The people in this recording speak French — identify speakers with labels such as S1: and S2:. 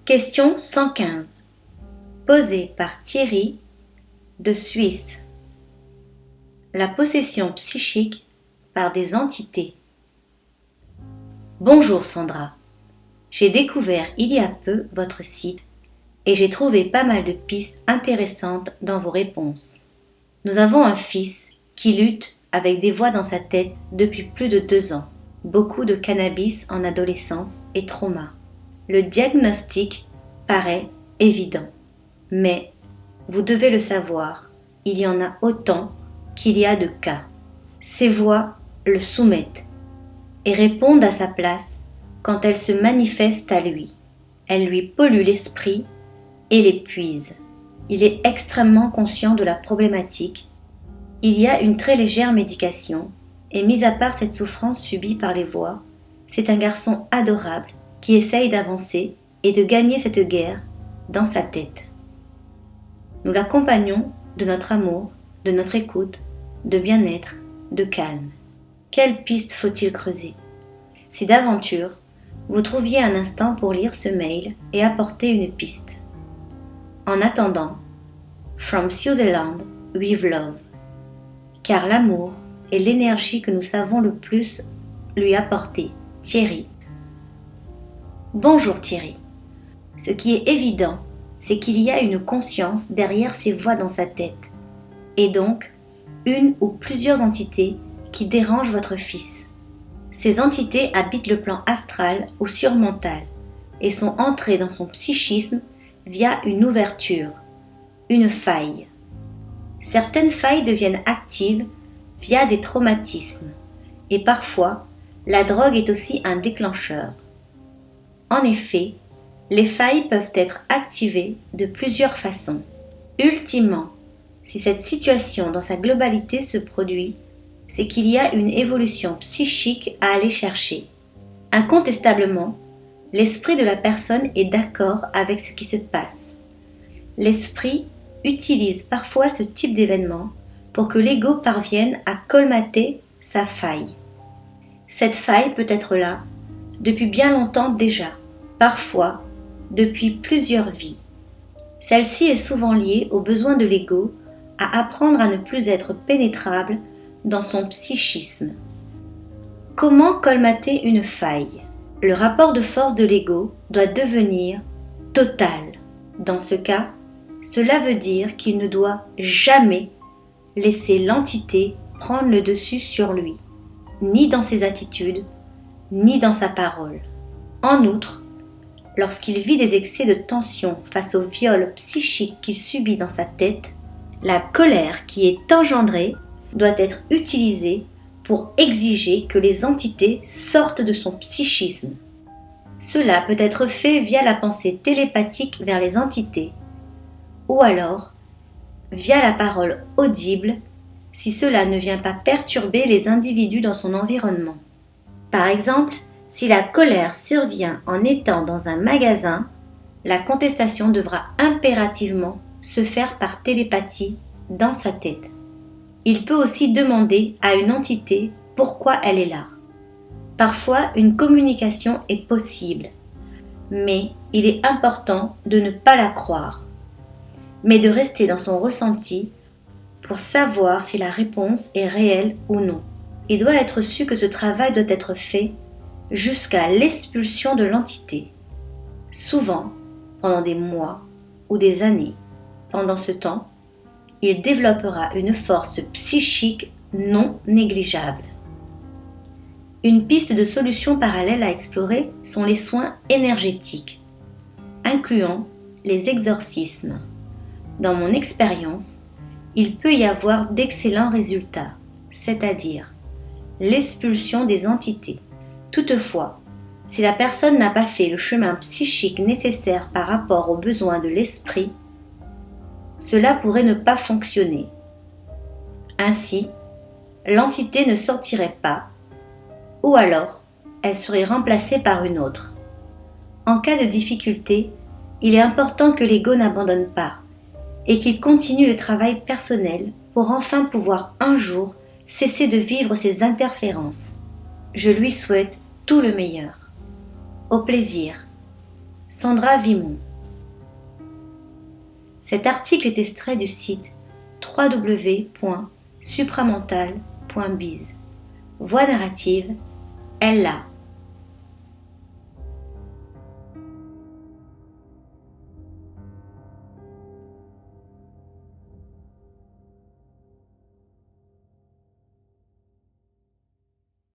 S1: Question 115. Posée par Thierry de Suisse. La possession psychique par des entités. Bonjour Sandra. J'ai découvert il y a peu votre site et j'ai trouvé pas mal de pistes intéressantes dans vos réponses. Nous avons un fils qui lutte avec des voix dans sa tête depuis plus de 2 ans. Beaucoup de cannabis en adolescence et trauma. Le diagnostic paraît évident. Mais, vous devez le savoir, il y en a autant qu'il y a de cas. Ces voix le soumettent et répondent à sa place quand elles se manifestent à lui. Elles lui polluent l'esprit et l'épuisent. Il est extrêmement conscient de la problématique. Il y a une très légère médication et mis à part cette souffrance subie par les voix, c'est un garçon adorable qui essaye d'avancer et de gagner cette guerre dans sa tête. Nous l'accompagnons de notre amour, de notre écoute, de bien-être, de calme. Quelle piste faut-il creuser? Si d'aventure, vous trouviez un instant pour lire ce mail et apporter une piste. En attendant, From Switzerland with love. Car l'amour est l'énergie que nous savons le plus lui apporter. Thierry. Bonjour Thierry. Ce qui est évident, c'est qu'il y a une conscience derrière ces voix dans sa tête, et donc une ou plusieurs entités qui dérangent votre fils. Ces entités habitent le plan astral ou surmental et sont entrées dans son psychisme via une ouverture, une faille. Certaines failles deviennent actives via des traumatismes, et parfois, la drogue est aussi un déclencheur. En effet, les failles peuvent être activées de plusieurs façons. Ultimement, si cette situation dans sa globalité se produit, c'est qu'il y a une évolution psychique à aller chercher. Incontestablement, l'esprit de la personne est d'accord avec ce qui se passe. L'esprit utilise parfois ce type d'événement pour que l'ego parvienne à colmater sa faille. Cette faille peut être là depuis bien longtemps déjà, parfois depuis plusieurs vies. Celle-ci est souvent liée au besoin de l'ego à apprendre à ne plus être pénétrable dans son psychisme. Comment colmater une faille? Le rapport de force de l'ego doit devenir total. Dans ce cas, cela veut dire qu'il ne doit jamais laisser l'entité prendre le dessus sur lui, ni dans ses attitudes, ni dans sa parole. En outre, lorsqu'il vit des excès de tension face au viol psychique qu'il subit dans sa tête, la colère qui est engendrée doit être utilisée pour exiger que les entités sortent de son psychisme. Cela peut être fait via la pensée télépathique vers les entités, ou alors via la parole audible si cela ne vient pas perturber les individus dans son environnement. Par exemple, si la colère survient en étant dans un magasin, la contestation devra impérativement se faire par télépathie dans sa tête. Il peut aussi demander à une entité pourquoi elle est là. Parfois, une communication est possible, mais il est important de ne pas la croire, mais de rester dans son ressenti pour savoir si la réponse est réelle ou non. Il doit être su que ce travail doit être fait jusqu'à l'expulsion de l'entité, souvent pendant des mois ou des années. Pendant ce temps, il développera une force psychique non négligeable. Une piste de solution parallèle à explorer sont les soins énergétiques, incluant les exorcismes. Dans mon expérience, il peut y avoir d'excellents résultats, c'est-à-dire l'expulsion des entités. Toutefois, si la personne n'a pas fait le chemin psychique nécessaire par rapport aux besoins de l'esprit, cela pourrait ne pas fonctionner. Ainsi, l'entité ne sortirait pas, ou alors elle serait remplacée par une autre. En cas de difficulté, il est important que l'ego n'abandonne pas et qu'il continue le travail personnel pour enfin pouvoir un jour cesser de vivre ces interférences. Je lui souhaite tout le meilleur. Au plaisir. Sandra Vimon. Cet article est extrait du site www.supramental.biz. Voix narrative, Ella.